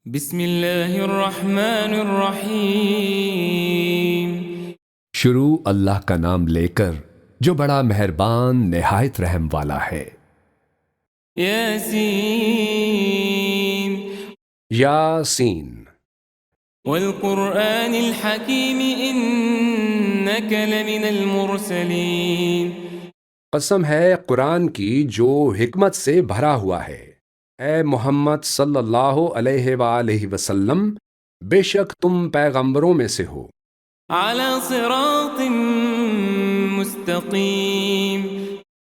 بسم اللہ الرحمن الرحیم۔ شروع اللہ کا نام لے کر جو بڑا مہربان نہایت رحم والا ہے۔ یاسین یاسین والقرآن الحکیم انک لمن المرسلین۔ قسم ہے قرآن کی جو حکمت سے بھرا ہوا ہے، اے محمد صلی اللہ علیہ وآلہ وسلم، بے شک تم پیغمبروں میں سے ہو۔ علی صراط مستقیم۔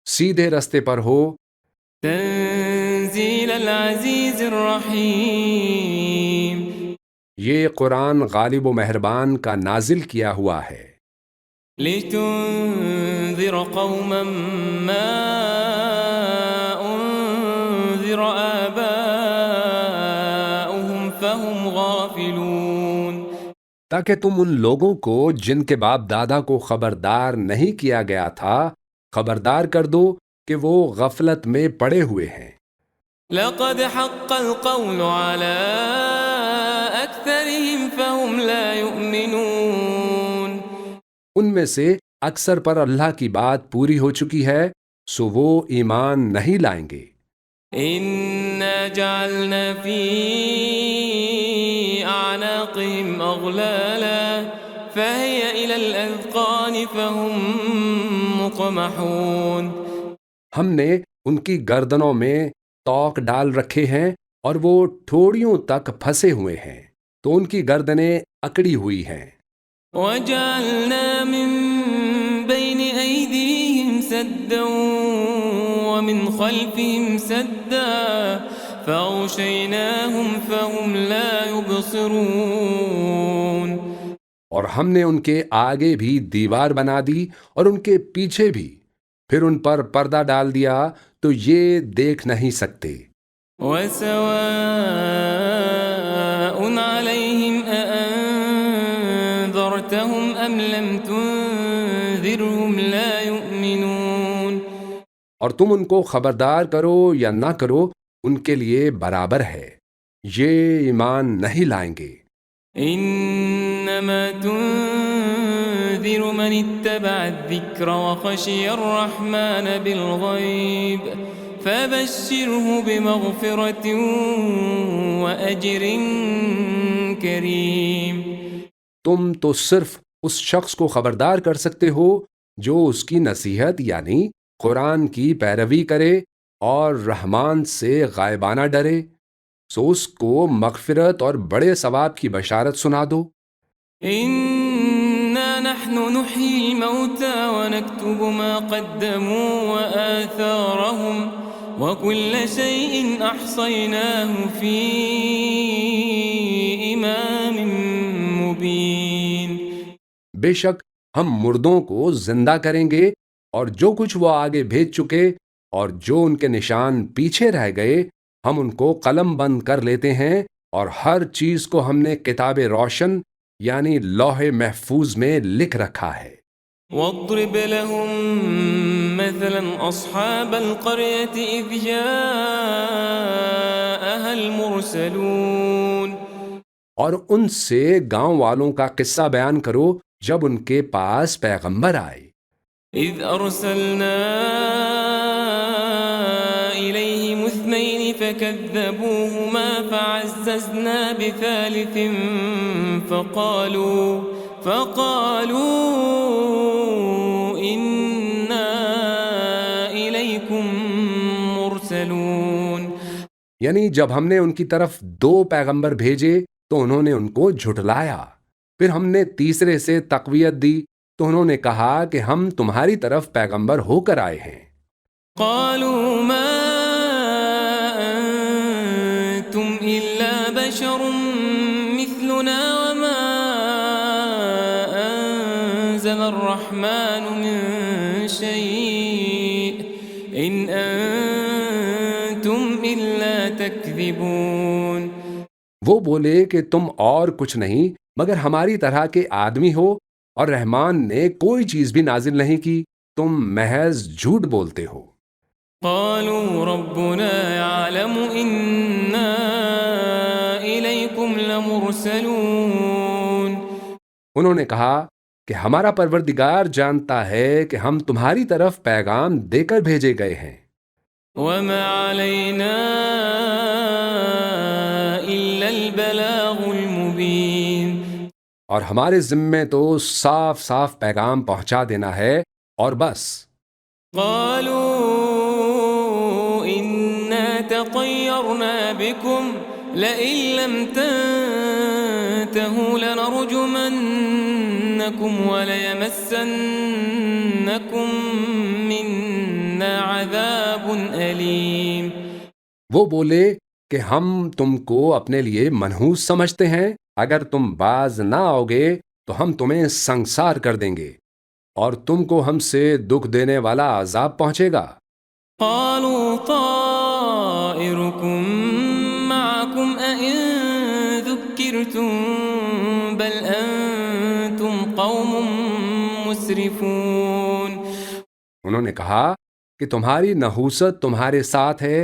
سیدھے رستے پر ہو۔ تنزیل العزیز الرحیم۔ یہ قرآن غالب و مہربان کا نازل کیا ہوا ہے، لتنذر قوما ما انذر آباؤهم فهم غافلون۔ تاکہ تم ان لوگوں کو جن کے باپ دادا کو خبردار نہیں کیا گیا تھا خبردار کر دو کہ وہ غفلت میں پڑے ہوئے ہیں۔ لقد حق القول على أكثرهم فهم لا يؤمنون۔ ان میں سے اکثر پر اللہ کی بات پوری ہو چکی ہے، سو وہ ایمان نہیں لائیں گے۔ إنا جعلنا في أعناقهم أغلالا فهي إلى الأذقان فهم مقمحون۔ ہم نے ان کی گردنوں میں توق ڈال رکھے ہیں اور وہ ٹھوڑیوں تک پھنسے ہوئے ہیں، تو ان کی گردنیں اکڑی ہوئی ہیں۔ وجعلنا من بين أيديهم سدا ومن خلفهم سدا فأغشيناهم فهم لا يبصرون۔ اور ہم نے ان کے آگے بھی دیوار بنا دی اور ان کے پیچھے بھی، پھر ان پر پردہ ڈال دیا تو یہ دیکھ نہیں سکتے۔ وسواء عليهم أأنذرتهم أم لم تنذرهم لا يؤمنون۔ اور تم ان کو خبردار کرو یا نہ کرو، ان کے لیے برابر ہے، یہ ایمان نہیں لائیں گے۔ انما تنذر من اتبع الذکر وخشی الرحمن بالغیب فبشره بمغفرة وأجر کریم۔ تم تو صرف اس شخص کو خبردار کر سکتے ہو جو اس کی نصیحت یعنی قرآن کی پیروی کرے اور رحمان سے غائبانہ ڈرے، سو اس کو مغفرت اور بڑے ثواب کی بشارت سنا دو۔ انا نحن نحيي الموتى ونكتب ما قدموا وآثارهم وكل شيء احصيناه في امام مبين۔ بے شک ہم مردوں کو زندہ کریں گے اور جو کچھ وہ آگے بھیج چکے اور جو ان کے نشان پیچھے رہ گئے ہم ان کو قلم بند کر لیتے ہیں، اور ہر چیز کو ہم نے کتاب روشن یعنی لوح محفوظ میں لکھ رکھا ہے۔ واضرب لهم مثلا اصحاب القرية اذ جاءها المرسلون۔ اور ان سے گاؤں والوں کا قصہ بیان کرو جب ان کے پاس پیغمبر آئے۔ اذ ارسلنا إليهم اثنين فكذبوهما فعززنا بثالث فقالوا إنا إليكم مرسلون۔ یعنی جب ہم نے ان کی طرف 2 پیغمبر بھیجے تو انہوں نے ان کو جھٹلایا، پھر ہم نے تیسرے سے تقویت دی تو انہوں نے کہا کہ ہم تمہاری طرف پیغمبر ہو کر آئے ہیں۔ قالوا ما أنتم إلا بشر مثلنا وما أنزل الرحمن من شيء إن أنتم إلا تكذبون۔ وہ بولے کہ تم اور کچھ نہیں مگر ہماری طرح کے آدمی ہو، اور رحمان نے کوئی چیز بھی نازل نہیں کی، تم محض جھوٹ بولتے ہو۔ قالوا ربنا يعلم إنا إليكم لمرسلون. انہوں نے کہا کہ ہمارا پروردگار جانتا ہے کہ ہم تمہاری طرف پیغام دے کر بھیجے گئے ہیں. وما علينا إلا البلاغ المبين. اور ہمارے ذمے تو صاف صاف پیغام پہنچا دینا ہے اور بس. قالوا إنا تطيرنا بكم لئن لم تنتهوا لنرجمنكم وليمسنكم منا عذاب أليم. وہ بولے کہ ہم تم کو اپنے لیے منحوس سمجھتے ہیں، اگر تم باز نہ آؤ گے تو ہم تمہیں سنسار کر دیں گے اور تم کو ہم سے دکھ دینے والا عذاب پہنچے گا. قالوا طائركم معكم أئن ذكرتم بل أنتم قوم مسرفون. انہوں نے کہا کہ تمہاری نحوست تمہارے ساتھ ہے،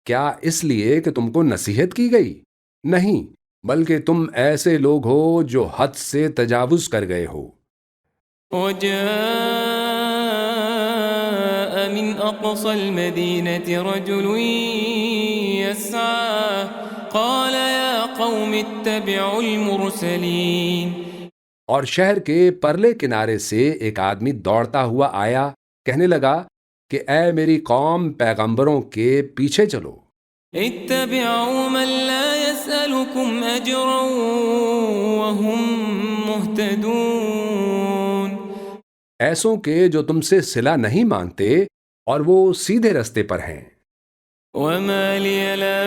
کیا اس لیے کہ تم کو نصیحت کی گئی؟ نہیں، بلکہ تم ایسے لوگ ہو جو حد سے تجاوز کر گئے ہو. وجاء من أقصى المدينة رجل يسعى قال يا قوم اتبعوا المرسلين. اور شہر کے پرلے کنارے سے ایک آدمی دوڑتا ہوا آیا، کہنے لگا کہ اے میری قوم، پیغمبروں کے پیچھے چلو. اتبعوا من لا يسألكم أجرا وهم مهتدون. ایسوں کے جو تم سے صلہ نہیں مانگتے اور وہ سیدھے رستے پر ہیں. وما لي لا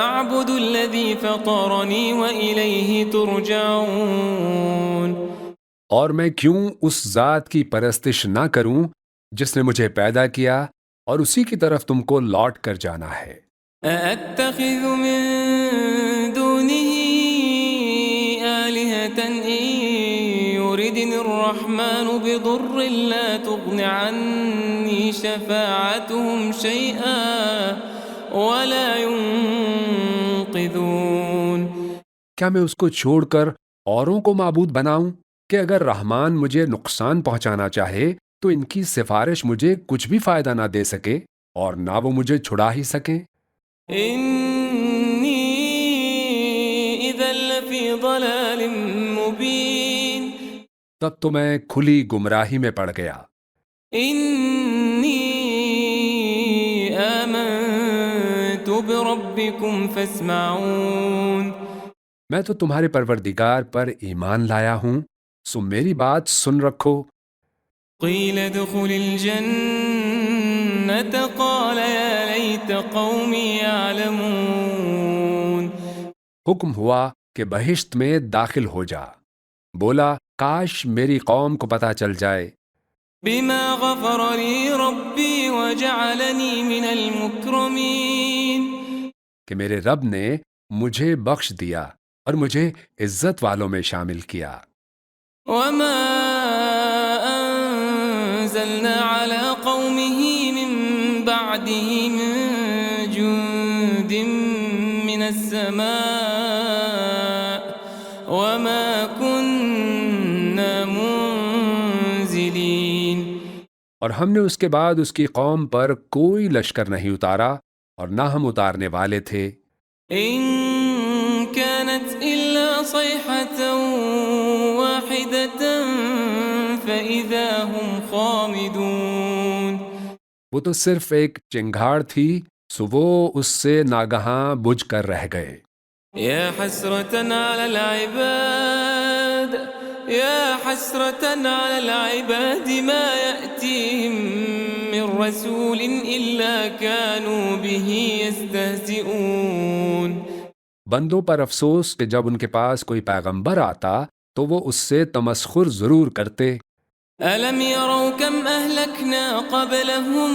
أعبد الذي فطرني وإليه ترجعون. اور میں کیوں اس ذات کی پرستش نہ کروں جس نے مجھے پیدا کیا اور اسی کی طرف تم کو لوٹ کر جانا ہے. أأتخذ من دونه آلهة إن يردني الرحمن بضر لا تغن عني شفاعتهم شيئا ولا ينقذون. کیا میں اس کو چھوڑ کر اوروں کو معبود بناؤں کہ اگر رحمان مجھے نقصان پہنچانا چاہے تو ان کی سفارش مجھے کچھ بھی فائدہ نہ دے سکے اور نہ وہ مجھے چھڑا ہی سکیں. إني إذا لفي ضلال مبين. تب تو میں کھلی گمراہی میں پڑ گیا. إني آمنت بربكم فاسمعون. میں تو تمہارے پروردگار پر ایمان لایا ہوں، سو میری بات سن رکھو. قيل ادخل الجنة قال يا ليت قومي يعلمون. حکم ہوا کہ بہشت میں داخل ہو جا. بولا کاش میری قوم کو پتہ چل جائے. بما غفر لي ربي وجعلني من المكرمين. کہ میرے رب نے مجھے بخش دیا اور مجھے عزت والوں میں شامل کیا. وما أنزلنا على قومه من بعده من جند من السماء وما كنا منزلين. اور ہم نے اس کے بعد اس کی قوم پر کوئی لشکر نہیں اتارا اور نہ ہم اتارنے والے تھے. إن كانت إلا صيحة واحدة فإذا هم خامدون. وہ تو صرف ایک چنگھاڑ تھی، سو وہ اس سے ناگہاں بجھ کر رہ گئے. يا حسرة على العباد يا حسرة على العباد ما يأتيهم من رسول إلا كانوا به يستهزئون. بندوں پر افسوس کہ جب ان کے پاس کوئی پیغمبر آتا تو وہ اس سے تمسخر ضرور کرتے. ألم يروا كم أهلكنا قبلهم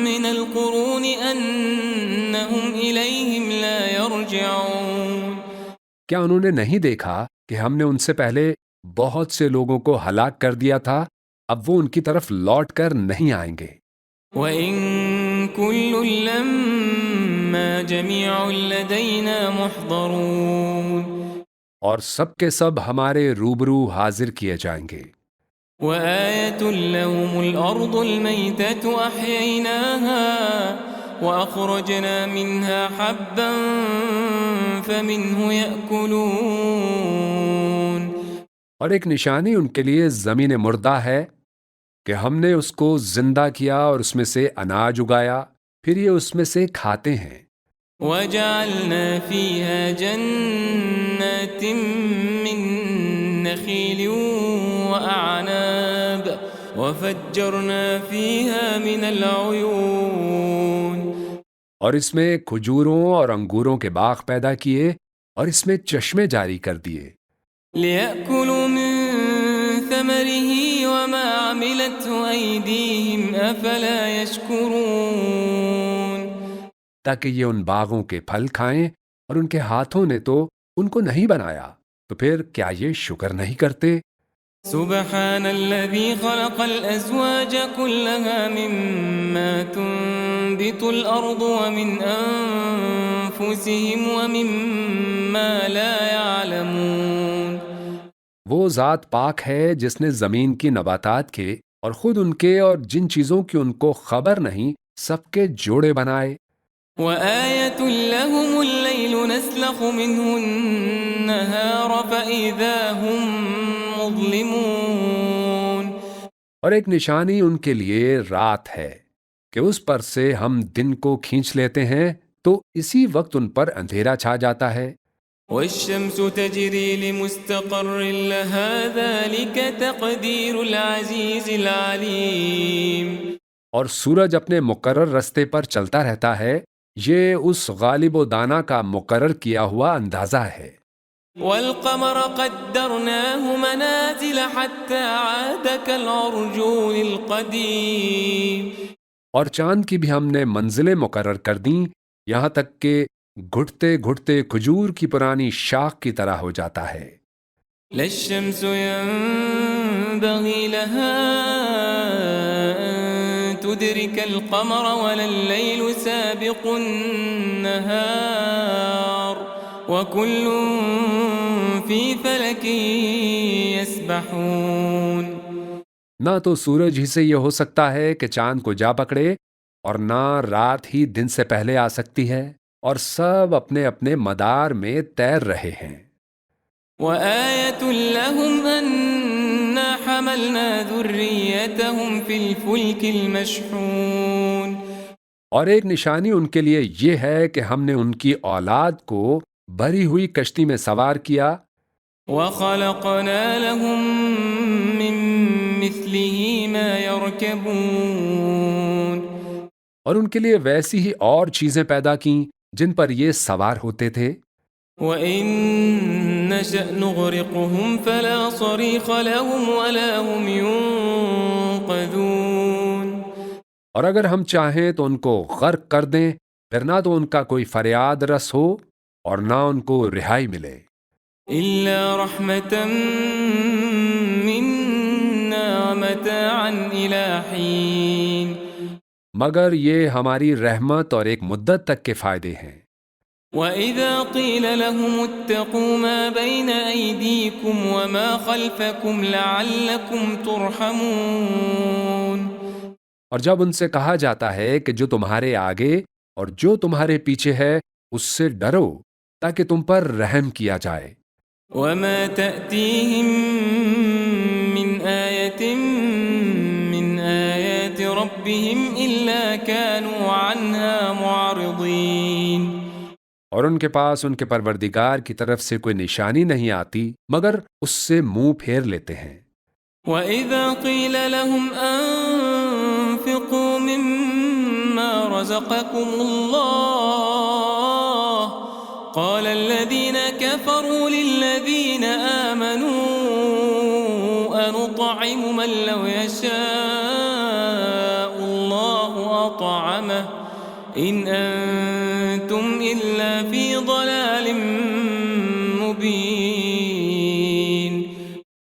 من القرون أنهم إليهم لا يرجعون. کیا انہوں نے نہیں دیکھا کہ ہم نے ان سے پہلے بہت سے لوگوں کو ہلاک کر دیا تھا، اب وہ ان کی طرف لوٹ کر نہیں آئیں گے. وَإِن كُلٌّ لَّمَّا ثم جميع لدينا محضرون اور سب کے سب ہمارے روبرو حاضر کیے جائیں گے۔ وآية لهم الأرض الميتة أحييناها وأخرجنا منها حبا فمنه يأكلون اور ایک نشانی ان کے لیے زمین مردہ ہے کہ ہم نے اس کو زندہ کیا اور اس میں سے اناج اگایا، پھر یہ اس میں سے کھاتے ہیں۔ وجعلنا فيها جنات من نخيل وأعناب وفجرنا فيها من العيون اور اس میں کھجوروں اور انگوروں کے باغ پیدا کیے اور اس میں چشمے جاری کر دیے، ليأكلوا من ثمره وما عملته أيديهم أفلا يشكرون تاکہ یہ ان باغوں کے پھل کھائیں، اور ان کے ہاتھوں نے تو ان کو نہیں بنایا، تو پھر کیا یہ شکر نہیں کرتے؟ سبحان الذي خلق الأزواج كلها مما تنبت الأرض ومن أنفسهم ومما لا يعلمون وہ ذات پاک ہے جس نے زمین کی نباتات کے اور خود ان کے اور جن چیزوں کی ان کو خبر نہیں سب کے جوڑے بنائے۔ وآية لهم الليل نسلخ منه النهار فإذا هم مظلمون اور ایک نشانی ان کے لیے رات ہے کہ اس پر سے ہم دن کو کھینچ لیتے ہیں تو اسی وقت ان پر اندھیرا چھا جاتا ہے۔ والشمس تجري لمستقر لها ذلك تقدير العزيز العليم اور سورج اپنے مقرر رستے پر چلتا رہتا ہے، یہ اس غالب و دانا کا مقرر کیا ہوا اندازہ ہے۔ والقمر قدرناه منازل حتى عاد كالعرجون القديم اور چاند کی بھی ہم نے منزلیں مقرر کر دیں، یہاں تک کہ گھٹتے گھٹتے کھجور کی پرانی شاخ کی طرح ہو جاتا ہے۔ لا الشمس ينبغي لها أن تدرك القمر ولا الليل سابق النهار وكل في فلك يسبحون نہ تو سورج ہی سے یہ ہو سکتا ہے کہ چاند کو جا پکڑے، اور نہ رات ہی دن سے پہلے آ سکتی ہے، اور سب اپنے اپنے مدار میں تیر رہے ہیں۔ وآية لهم أنا حملنا ذريتهم في الفلك المشحون اور ایک نشانی ان کے لیے یہ ہے کہ ہم نے ان کی اولاد کو بھری ہوئی کشتی میں سوار کیا، وخلقنا لهم من مثله ما يركبون اور ان کے لیے ویسی ہی اور چیزیں پیدا کیں جن پر یہ سوار ہوتے تھے۔ وإن نشأ نغرقهم فلا صريخ لهم ولا هم ينقذون اور اگر ہم چاہیں تو ان کو غرق کر دیں، پھر نہ تو ان کا کوئی فریاد رس ہو اور نہ ان کو رہائی ملے۔ إلا رحمة منا ومتاعا إلى حين مگر یہ ہماری رحمت اور ایک مدت تک کے فائدے ہیں۔ وَإِذَا قِيلَ لَهُمُ اتَّقُوا مَا بَيْنَ أَيْدِيكُمْ وَمَا خَلْفَكُمْ لَعَلَّكُمْ تُرْحَمُونَ اور جب ان سے کہا جاتا ہے کہ جو تمہارے آگے اور جو تمہارے پیچھے ہے اس سے ڈرو تاکہ تم پر رحم کیا جائے۔ وَمَا تَأْتِيهِم مِّنْ آيَةٍ مِّنْ آيَاتِ رَبِّهِمْ إِلَّا كَانُوا عَنْهَا مُعْرِضِينَ اور ان کے پاس ان کے پروردگار کی طرف سے کوئی نشانی نہیں آتی مگر اس سے منہ پھیر لیتے ہیں۔ وَإِذَا قِيلَ لَهُمْ أَنفِقُوا مِمَّا رَزَقَكُمُ اللَّهُ قَالَ الَّذِينَ كَفَرُوا لِلَّذِينَ آمَنُوا أَنُطْعِمُ مَن لَّوْ يَشَاءُ اللَّهُ أَطْعَمَهُ إِنْ أَنتُمْ إِلَّا فِي ضَلَالٍ مُّبِينٍ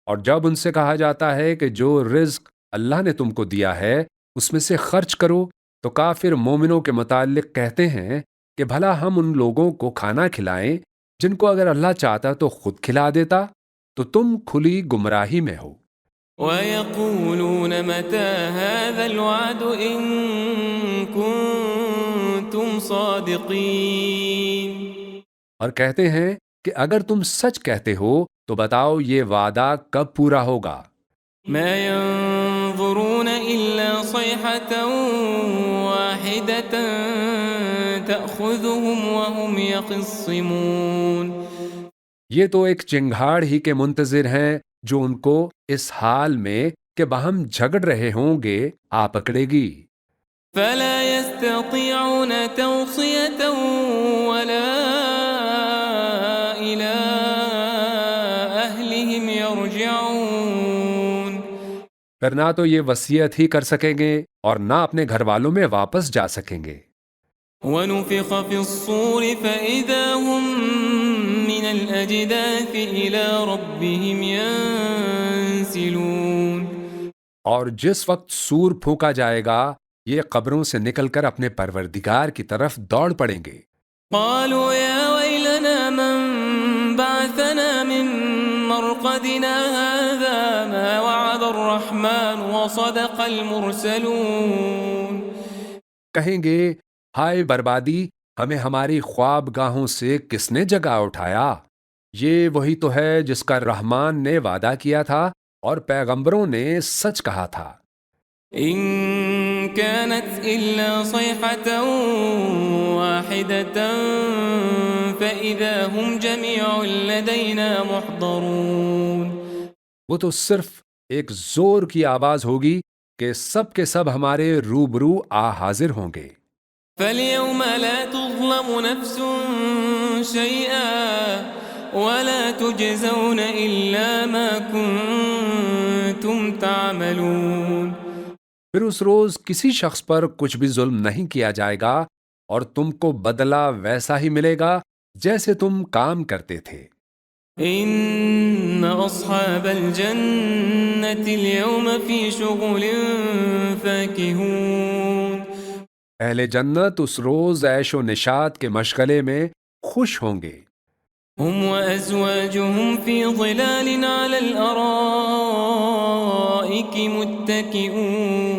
اور جب ان سے کہا جاتا ہے کہ جو رزق اللہ نے تم کو دیا ہے اس میں سے خرچ کرو، تو کافر مومنوں کے متعلق کہتے ہیں کہ بھلا ہم ان لوگوں کو کھانا کھلائیں جن کو اگر اللہ چاہتا تو خود کھلا دیتا؟ تو تم کھلی گمراہی میں ہو۔ ويقولون متى هذا الوعد إن كنتم صادقين اور کہتے ہیں کہ اگر تم سچ کہتے ہو تو بتاؤ یہ وعدہ کب پورا ہوگا؟ ما ينظرون إلا صيحة واحدة تأخذهم وهم يخصمون یہ تو ایک چنگھاڑ ہی کے منتظر ہیں جو ان کو اس حال میں کہ باہم جھگڑ رہے ہوں گے آ پکڑے گی۔ فلا يستطيعون توصية ولا إلى أهلهم يرجعون پھر نہ تو یہ وصیت ہی کر سکیں گے اور نہ اپنے گھر والوں میں واپس جا سکیں گے۔ ونفخ في الصور فإذا هم من الأجداث إلى ربهم ينسلون اور جس وقت سور پھونکا جائے گا یہ قبروں سے نکل کر اپنے پروردگار کی طرف دوڑ پڑیں گے۔ قالوا يا ويلنا من بعثنا من مرقدنا هذا ما وعد الرحمن وصدق المرسلون کہیں گے ہائے بربادی، ہمیں ہماری خواب گاہوں سے کس نے جگا اٹھایا؟ یہ وہی تو ہے جس کا رحمان نے وعدہ کیا تھا اور پیغمبروں نے سچ کہا تھا۔ إن كانت إلا صيحة واحدة فإذا هم جميع لدينا محضرون وہ تو صرف ایک زور کی آواز ہوگی کہ سب کے سب ہمارے روبرو آ حاضر ہوں گے۔ فاليوم لا تظلم نفس شيئا ولا تجزون إلا ما كنتم تعملون پھر اس روز کسی شخص پر کچھ بھی ظلم نہیں کیا جائے گا اور تم کو بدلہ ویسا ہی ملے گا جیسے تم کام کرتے تھے۔ إن أصحاب الجنة اليوم في شغل فاكهون اہل جنت اس روز عیش و نشاط کے مشغلے میں خوش ہوں گے۔ هم وأزواجهم في ظلال على الأرائك متكئون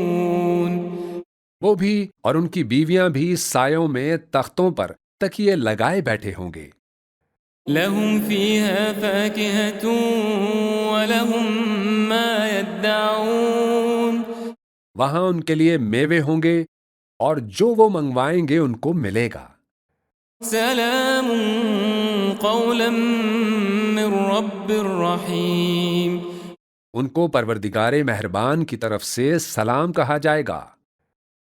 وہ بھی اور ان کی بیویاں بھی سایوں میں تختوں پر تکیے لگائے بیٹھے ہوں گے۔ لهم فيها فاكهة ولهم ما يدعون وہاں ان کے لیے میوے ہوں گے اور جو وہ منگوائیں گے ان کو ملے گا۔ سلام قولا من رب رحيم ان کو پروردگار مہربان کی طرف سے سلام کہا جائے گا۔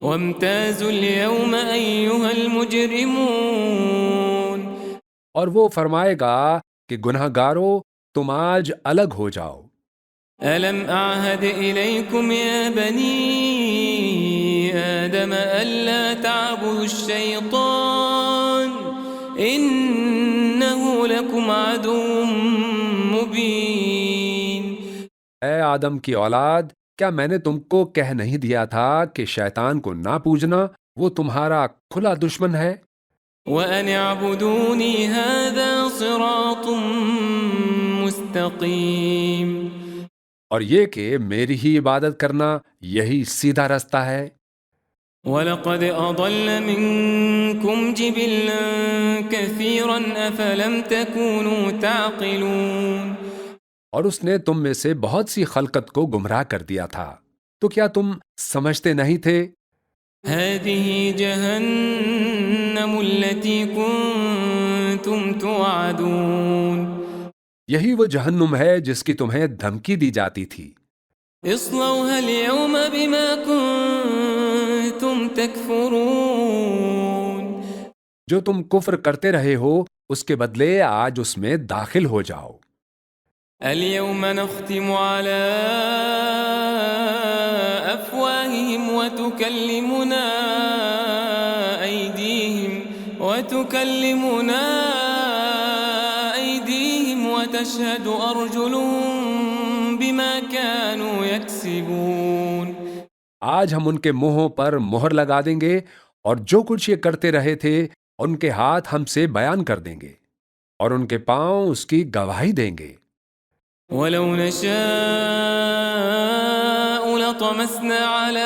وامتازوا اليوم أيها المجرمون اور وہ فرمائے گا کہ گناہ گارو تم آج الگ ہو جاؤ۔ ألم أعهد إليكم يا بني آدم ألا تعبدوا الشيطان إنه لكم عدو مبين اے آدم کی اولاد، کیا میں نے تم کو کہہ نہیں دیا تھا کہ شیطان کو نہ پوجنا، وہ تمہارا کھلا دشمن ہے؟ وأن اعبدوني هذا صراط مستقيم اور یہ کہ میری ہی عبادت کرنا یہی سیدھا رستہ ہے۔ وَلَقَدْ أَضَلَّ مِنكُمْ جِبِلًّا كَثِيرًا أَفَلَمْ تَكُونُوا تَعْقِلُونَ اور اس نے تم میں سے بہت سی خلقت کو گمراہ کر دیا تھا، تو کیا تم سمجھتے نہیں تھے؟ هَذِهِ جَهَنَّمُ الَّتِي كُنتُمْ تُوعَدُونَ یہی وہ جہنم ہے جس کی تمہیں دھمکی دی جاتی تھی۔ اصلوها اليوم بما كنتم تكفرون جو تم کفر کرتے رہے ہو اس کے بدلے آج اس میں داخل ہو جاؤ۔ اليوم نختم على أفواههم وتكلمنا أيديهم وتشهد أرجلهم بما كانوا يكسبون آج ہم ان کے منہوں پر مہر لگا دیں گے اور جو کچھ یہ کرتے رہے تھے ان کے ہاتھ ہم سے بیان کر دیں گے اور ان کے پاؤں اس کی گواہی دیں گے۔ ولو نشاء لطمسنا على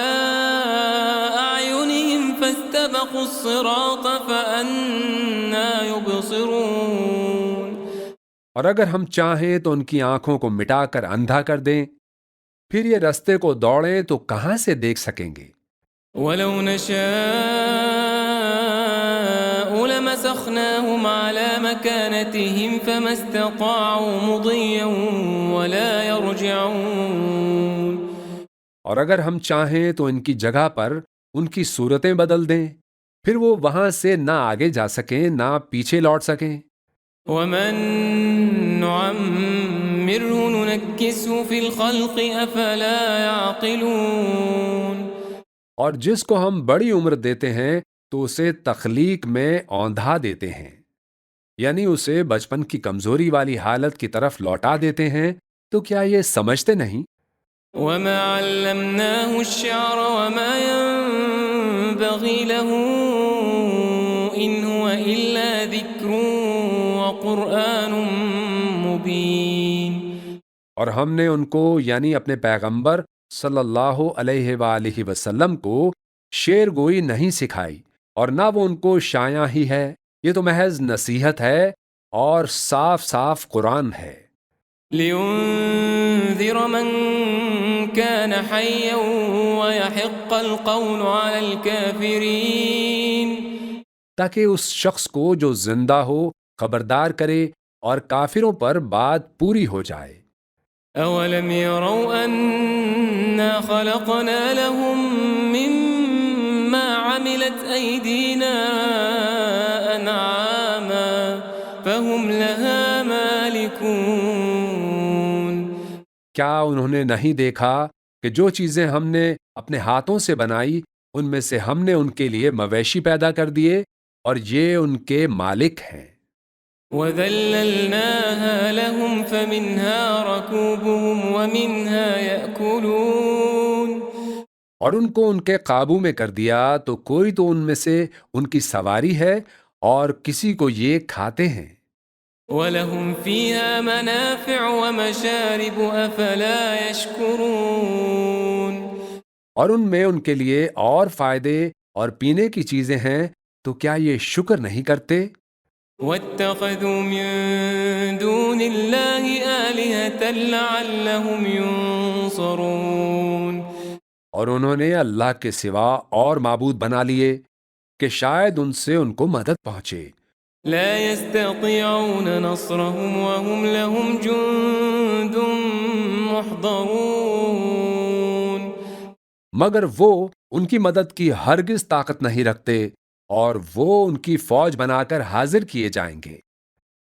أعينهم فاستبقوا الصراط فأنى يبصرون۔ اور اگر ہم چاہیں تو ان کی آنکھوں کو مٹا کر اندھا کر دیں، پھر یہ رستے کو دوڑیں تو کہاں سے دیکھ سکیں گے؟ ولو نشاء لمسخناهم على مكانتهم فما استطاعوا مضيا ولا يرجعون۔ اور اگر ہم چاہیں تو ان کی جگہ پر ان کی صورتیں بدل دیں، پھر وہ وہاں سے نہ آگے جا سکیں نہ پیچھے لوٹ سکیں۔ ومن نعمره ننكسه في الخلق أفلا يعقلون۔ اور جس کو ہم بڑی عمر دیتے ہیں تو اسے تخلیق میں اوندھا دیتے ہیں، یعنی اسے بچپن کی کمزوری والی حالت کی طرف لوٹا دیتے ہیں، تو کیا یہ سمجھتے نہیں؟ وما علمناه الشعر وما ينبغي له إن هو إلا ذكر وقرآن مبين۔ اور ہم نے ان کو یعنی اپنے پیغمبر صلی اللہ علیہ وآلہ وسلم کو شعر گوئی نہیں سکھائی، اور نہ وہ ان کو شایع ہی ہے، یہ تو محض نصیحت ہے اور صاف صاف قرآن ہے۔ لينذر من كان حيا ويحق القول على الكافرين۔ تاکہ اس شخص کو جو زندہ ہو خبردار کرے اور کافروں پر بات پوری ہو جائے۔ أولم يروا أنا خلقنا لهم مما عملت أيدينا أنعاما فهم لها مالكون۔ کیا انہوں نے نہیں دیکھا کہ جو چیزیں ہم نے اپنے ہاتھوں سے بنائی ان میں سے ہم نے ان کے لیے مویشی پیدا کر دیے اور یہ ان کے مالک ہیں۔ وَذَلَّلْنَاهَا لَهُمْ فَمِنْهَا رَكُوبُهُمْ وَمِنْهَا يَأْكُلُونَ۔ اور ان کو ان کے قابو میں کر دیا تو کوئی تو ان میں سے ان کی سواری ہے اور کسی کو یہ کھاتے ہیں۔ وَلَهُمْ فِيهَا مَنَافِعُ وَمَشَارِبُ أَفَلَا يَشْكُرُونَ۔ اور ان میں ان کے لیے اور فائدے اور پینے کی چیزیں ہیں، تو کیا یہ شکر نہیں کرتے؟ وَاتَّخَذُوا مِن دُونِ اللَّهِ آلِهَةً لَعَلَّهُمْ يُنصَرُونَ۔ اور انہوں نے اللہ کے سوا اور معبود بنا لیے کہ شاید ان سے ان کو مدد پہنچے۔ لا يستطيعون نصرهم وهم لهم جند محضرون۔ مگر وہ ان کی مدد کی ہرگز طاقت نہیں رکھتے اور وہ ان کی فوج بنا کر حاضر کیے جائیں گے۔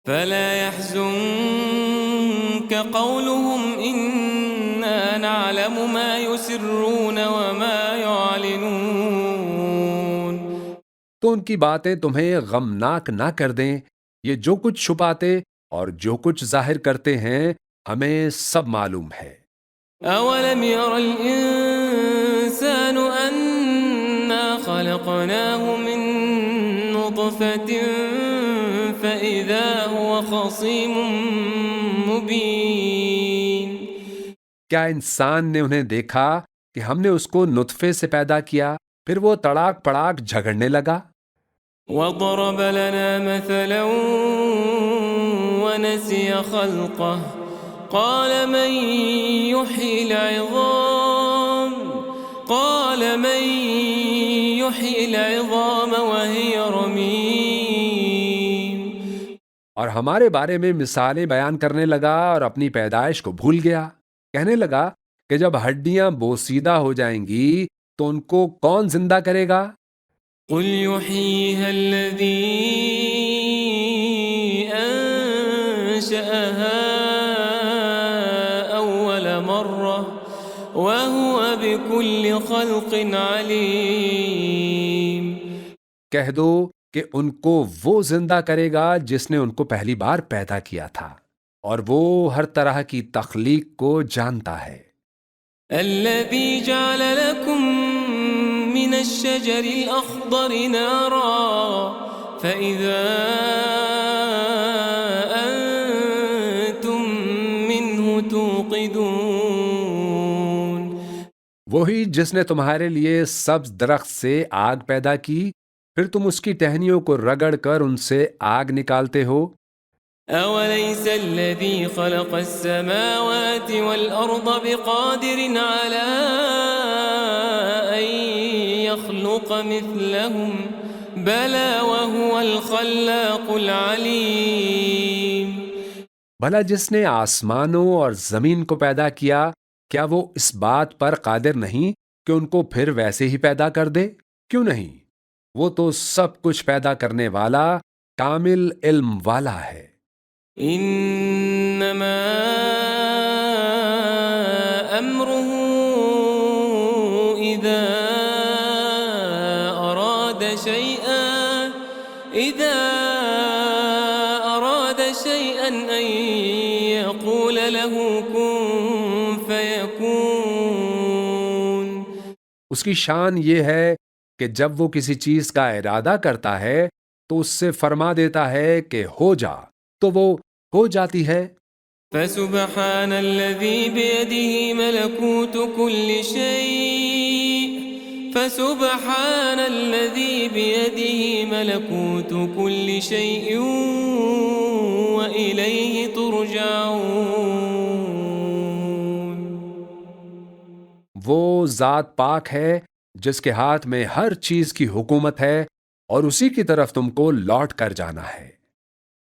فلا يحزنك قولهم إنا نعلم ما يسرون وما يعلنون۔ تو ان کی باتیں تمہیں غمناک نہ کر دیں، یہ جو کچھ چھپاتے اور جو کچھ ظاہر کرتے ہیں ہمیں سب معلوم ہے۔ أولم ير الإنسان أنا خلقناه من نطفة فإذا هو خصيم مبين۔ کیا انسان نے انہیں دیکھا کہ ہم نے اس کو نطفے سے پیدا کیا پھر وہ تڑاک پڑاک جھگڑنے لگا؟ وضرب لنا مثلا ونسي خلقه قال من يحيي العظام وهي رميم۔ اور ہمارے بارے میں مثالیں بیان کرنے لگا اور اپنی پیدائش کو بھول گیا، کہنے لگا کہ جب ہڈیاں بوسیدہ ہو جائیں گی تو ان کو کون زندہ کرے گا؟ قل يحييها الذي أنشأها أول مرة وهو بكل خلق عليم۔ کہہ دو کہ ان کو وہ زندہ کرے گا جس نے ان کو پہلی بار پیدا کیا تھا، اور وہ ہر طرح کی تخلیق کو جانتا ہے۔ الذي جعل لكم من الشجر الأخضر نارا فإذا أنتم منه توقدون. وہی جس نے تمہارے لیے سبز درخت سے آگ پیدا کی پھر تم اس کی ٹہنیوں کو رگڑ کر ان سے آگ نکالتے ہو. أوليس الذي خلق السماوات والأرض بقادر على أن يخلق مثلهم بلى وهو الخلاق العليم. بھلا جس نے آسمانوں اور زمین کو پیدا کیا کیا وہ اس بات پر قادر نہیں کہ ان کو پھر ویسے ہی پیدا کر دے؟ کیوں نہیں؟ وہ تو سب کچھ پیدا کرنے والا کامل علم والا ہے. إنما أمره إذا أراد شيئا أن يقول له كن فيكون. اس کی شان یہ ہے کہ جب وہ کسی چیز کا ارادہ کرتا ہے تو اس سے فرما دیتا ہے کہ ہو جا تو وہ ہو جاتی ہے. فسبحان الذي بيده ملكوت كل شيء فسبحان الذي بيده ملكوت كل شيء وإليه ترجعون. وہ ذات پاک ہے جس کے ہاتھ میں ہر چیز کی حکومت ہے اور اسی کی طرف تم کو لوٹ کر جانا ہے.